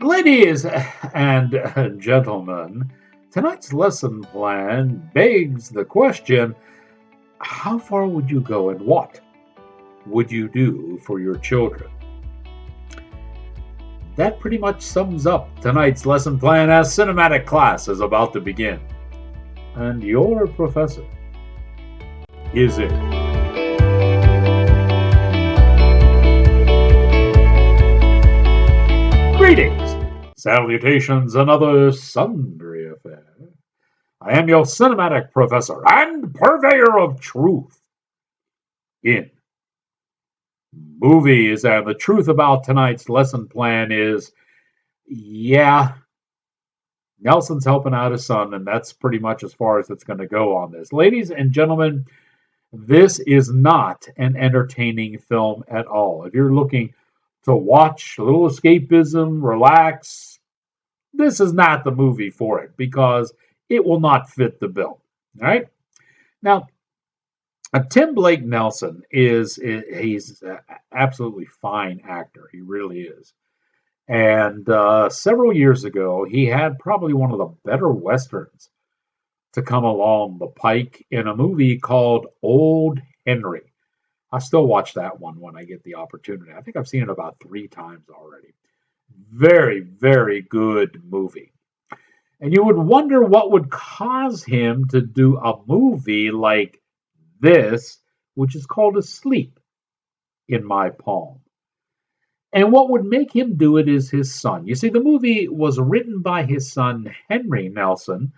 Ladies and gentlemen, tonight's lesson plan begs the question, how far would you go and what would you do for your children? That pretty much sums up tonight's lesson plan as cinematic class is about to begin. And your professor is in. Greetings, salutations, and other sundry affairs. I am your cinematic professor and purveyor of truth in movies. And the truth about tonight's lesson plan is yeah, Nelson's helping out his son, and that's pretty much as far as it's going to go on this. Ladies and gentlemen, this is not an entertaining film at all. If you're looking to watch a little escapism, relax, this is not the movie for it because it will not fit the bill. All right. Now, Tim Blake Nelson he's an absolutely fine actor. He really is. And several years ago, he had probably one of the better westerns to come along the pike in a movie called Old Henry. I still watch that one when I get the opportunity. I think I've seen it about 3 times already. Very, very good movie. And you would wonder what would cause him to do a movie like this, which is called Asleep in My Palm. And what would make him do it is his son. You see, the movie was written by his son, Henry Nelson,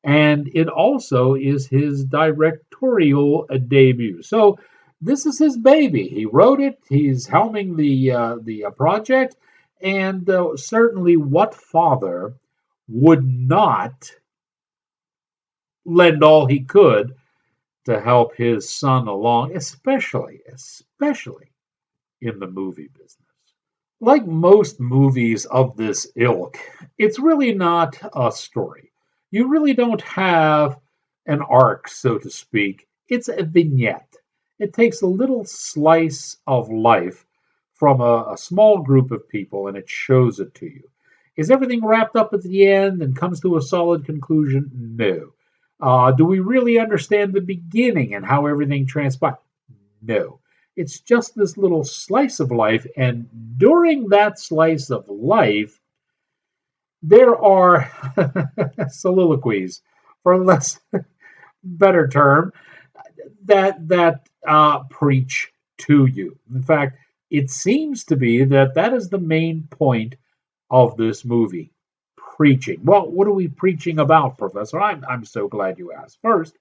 and it also is his directorial debut. So this is his baby. He wrote it. He's helming the project, and certainly, what father would not lend all he could to help his son along, especially in the movie business. Like most movies of this ilk, it's really not a story. You really don't have an arc, so to speak. It's a vignette. It takes a little slice of life from a small group of people and it shows it to you. Is everything wrapped up at the end and comes to a solid conclusion? No. Do we really understand the beginning and how everything transpired? No. It's just this little slice of life, and during that slice of life, there are soliloquies, for a less better term, that preach to you. In fact, it seems to be that is the main point of this movie, preaching. Well, what are we preaching about, Professor? I'm so glad you asked. First,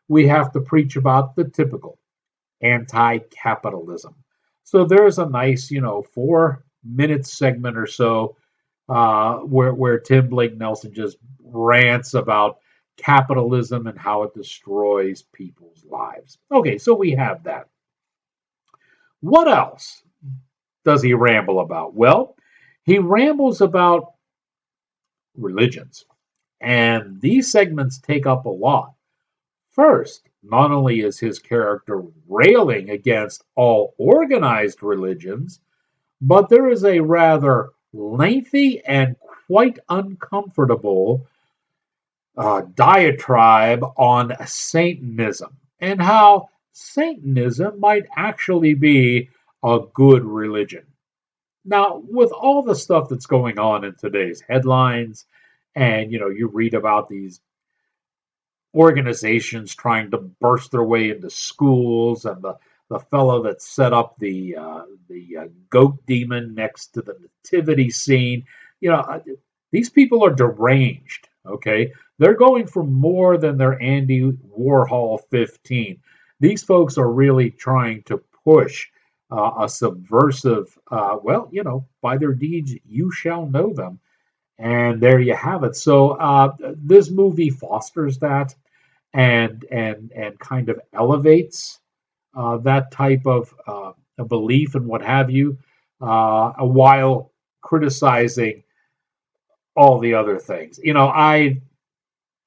we have to preach about the typical anti-capitalism. So there's a nice, 4 minute segment or so where Tim Blake Nelson just rants about capitalism and how it destroys people's lives. Okay, so we have that. What else does he ramble about? Well, he rambles about religions. And these segments take up a lot. First, not only is his character railing against all organized religions, but there is a rather lengthy and quite uncomfortable diatribe on Satanism and how Satanism might actually be a good religion. Now, with all the stuff that's going on in today's headlines, and you read about these organizations trying to burst their way into schools, and the fellow that set up the goat demon next to the nativity scene. These people are deranged. Okay, they're going for more than their Andy Warhol 15. These folks are really trying to push a subversive. By their deeds you shall know them. And there you have it. So this movie fosters that and kind of elevates that type of a belief and what have you, while criticizing all the other things.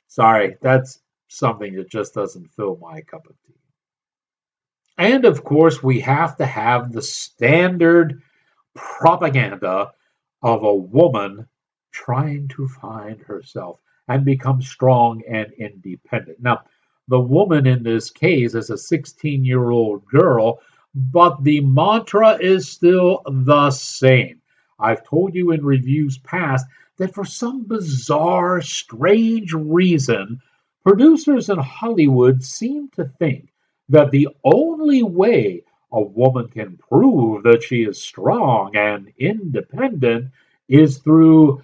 Sorry, that's something that just doesn't fill my cup of tea. And of course, we have to have the standard propaganda of a woman trying to find herself and become strong and independent. Now, the woman in this case is a 16-year-old girl, but the mantra is still the same. I've told you in reviews past that for some bizarre, strange reason, producers in Hollywood seem to think that the only way a woman can prove that she is strong and independent is through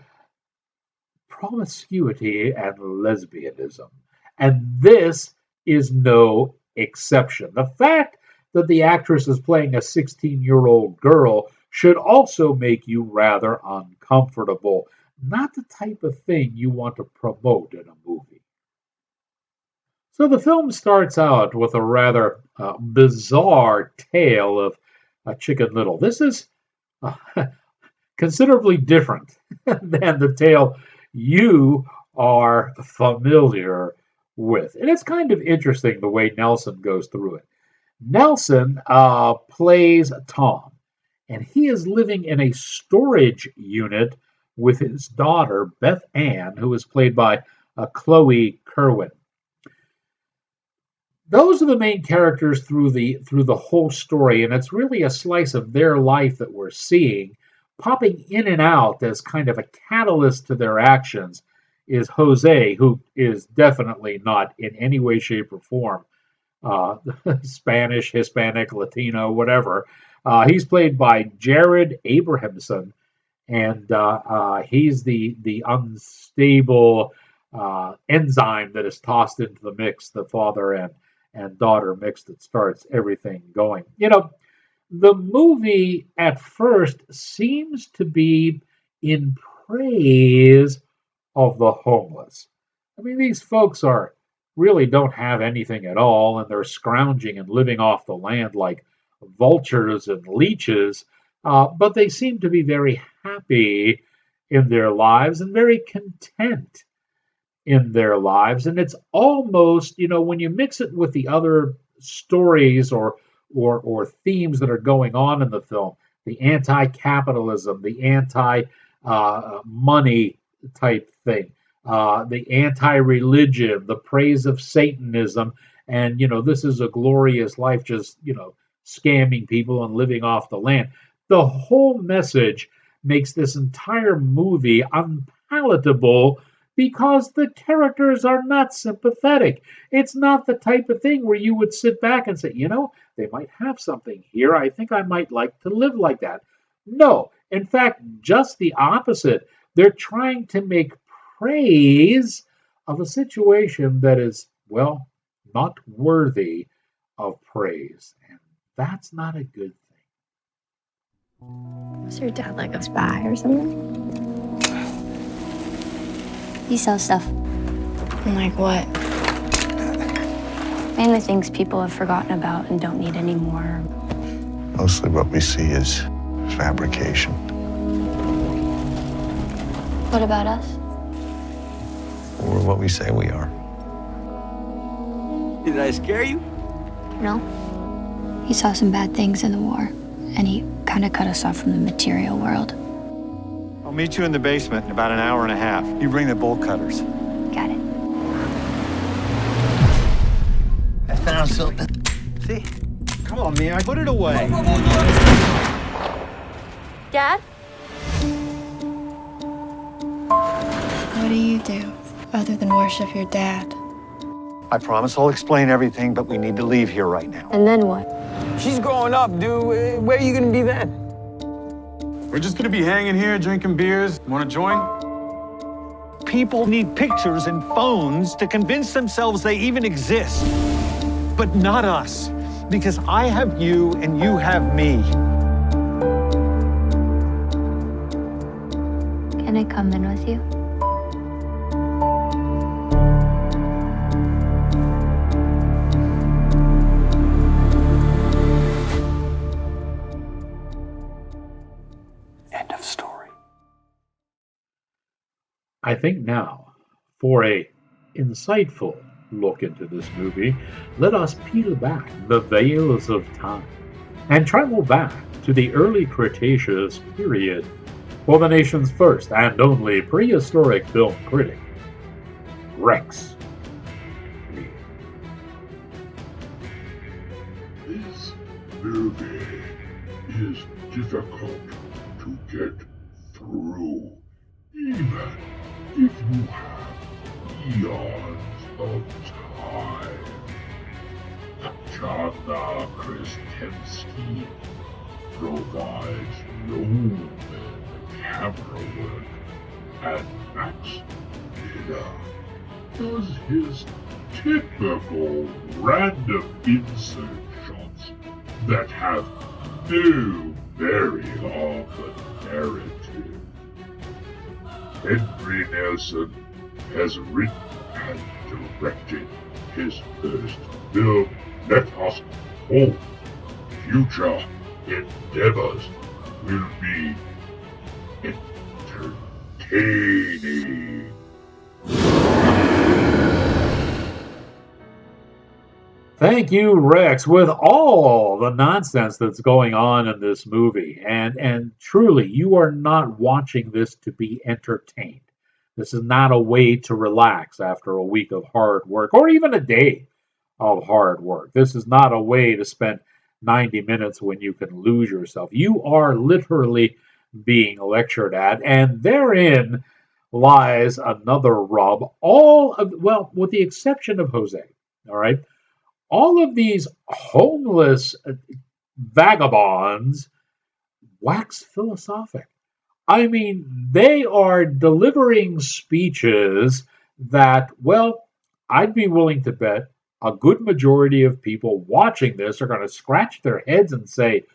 promiscuity and lesbianism. And this is no exception. The fact that the actress is playing a 16-year-old girl should also make you rather uncomfortable. Not the type of thing you want to promote in a movie. So the film starts out with a rather bizarre tale of Chicken Little. This is uh, considerably different than the tale you are familiar with. And it's kind of interesting the way Nelson goes through it. Nelson plays Tom, and he is living in a storage unit with his daughter, Beth Ann, who is played by Chloe Kerwin. Those are the main characters through the whole story, and it's really a slice of their life that we're seeing. Popping in and out as kind of a catalyst to their actions is Jose, who is definitely not in any way, shape, or form uh, Spanish, Hispanic, Latino, whatever. He's played by Jared Abrahamson, and he's the unstable enzyme that is tossed into the mix, the father and daughter mix that starts everything going. The movie at first seems to be in praise of the homeless. I mean, these folks are really don't have anything at all, and they're scrounging and living off the land like vultures and leeches. But they seem to be very happy in their lives and very content in their lives. And it's almost, when you mix it with the other stories or themes that are going on in the film, the anti-capitalism, the anti-money type thing, the anti-religion, the praise of Satanism, and this is a glorious life, just scamming people and living off the land. The whole message makes this entire movie unpalatable because the characters are not sympathetic. It's not the type of thing where you would sit back and say, they might have something here. I think I might like to live like that. No, in fact, just the opposite. They're trying to make praise of a situation that is, well, not worthy of praise. And that's not a good thing. Was your dad like a spy or something? He sells stuff. Like what? Mainly things people have forgotten about and don't need anymore. Mostly what we see is fabrication. What about us? We're what we say we are. Did I scare you? No. He saw some bad things in the war, and he kind of cut us off from the material world. I'll meet you in the basement in about an hour and a half. You bring the bolt cutters. Got it. I found something. See? Come on, man, I put it away. Dad? What do you do other than worship your dad? I promise I'll explain everything, but we need to leave here right now. And then what? She's growing up, dude. Where are you gonna be then? We're just gonna be hanging here, drinking beers. Wanna join? People need pictures and phones to convince themselves they even exist. But not us, because I have you and you have me. Can I come in with you? End of story. I think now, for a insightful look into this movie, let us peel back the veils of time and travel back to the early Cretaceous period for the nation's first and only prehistoric film critic, Rex Reed. This movie is difficult to get through, even if you have eons of time. Tatjana Krestensky provides yeoman camera work, and Max Miller does his typical random insert shots that have no bearing on the narrative. Henry Nelson has written and directed his first film. Let us hope future endeavors will be entertaining. Thank you, Rex, with all the nonsense that's going on in this movie. And truly, you are not watching this to be entertained. This is not a way to relax after a week of hard work or even a day of hard work. This is not a way to spend 90 minutes when you can lose yourself. You are literally being lectured at, and therein lies another rub. All of, well, with the exception of Jose, all right, all of these homeless vagabonds wax philosophic. I mean, they are delivering speeches that, well, I'd be willing to bet a good majority of people watching this are going to scratch their heads and say,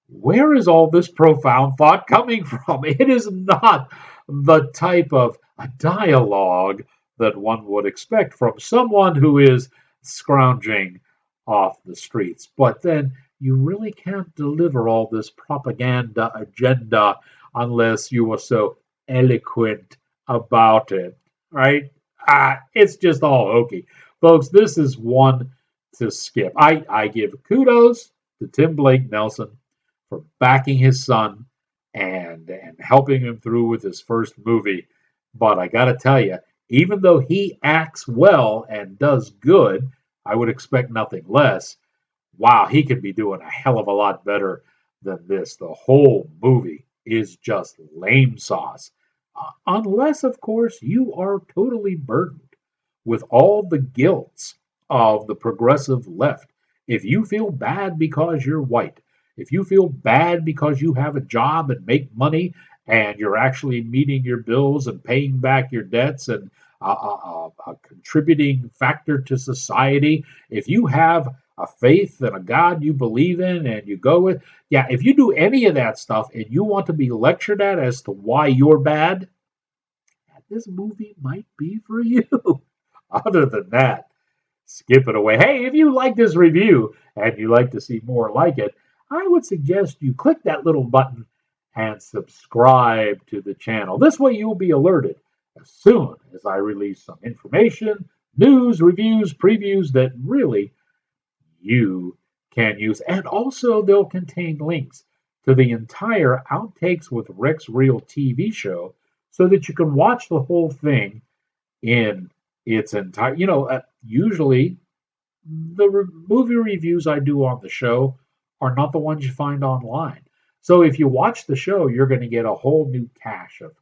where is all this profound thought coming from? It is not the type of a dialogue that one would expect from someone who is scrounging off the streets. But then you really can't deliver all this propaganda agenda unless you were so eloquent about it, right? It's just all hokey. Folks, this is one to skip. I give kudos to Tim Blake Nelson for backing his son and helping him through with his first movie. But I got to tell you, even though he acts well and does good, I would expect nothing less. Wow, he could be doing a hell of a lot better than this. The whole movie is just lame sauce. Unless, of course, you are totally burdened with all the guilts of the progressive left. If you feel bad because you're white, if you feel bad because you have a job and make money and you're actually meeting your bills and paying back your debts and a contributing factor to society, if you have a faith and a God you believe in and you go with, yeah, if you do any of that stuff and you want to be lectured at as to why you're bad, this movie might be for you. Other than that, skip it away. Hey, if you like this review and you'd like to see more like it, I would suggest you click that little button and subscribe to the channel. This way you'll be alerted as soon as I release some information, news, reviews, previews that really you can use. And also they'll contain links to the entire Outtakes with Rex Real TV show so that you can watch the whole thing in its entire, usually the movie reviews I do on the show are not the ones you find online. So if you watch the show, you're going to get a whole new cache of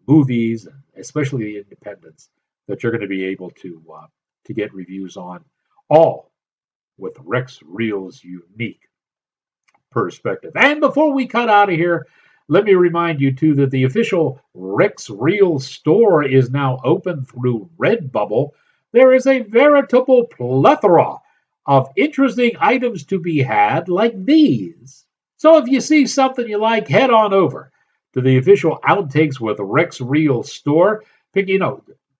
movies, especially the independents, that you're going to be able to get reviews on, all with Rex Real's unique perspective. And before we cut out of here, let me remind you too that the official Rex Real store is now open through Redbubble. There is a veritable plethora of interesting items to be had like these. So if you see something you like, head on over to the official Outtakes with Rex Real store.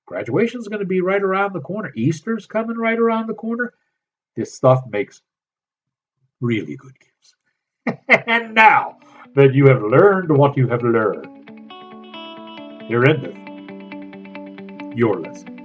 Graduation's going to be right around the corner. Easter's coming right around the corner. This stuff makes really good gifts. And now that you have learned what you have learned, here endeth your lesson.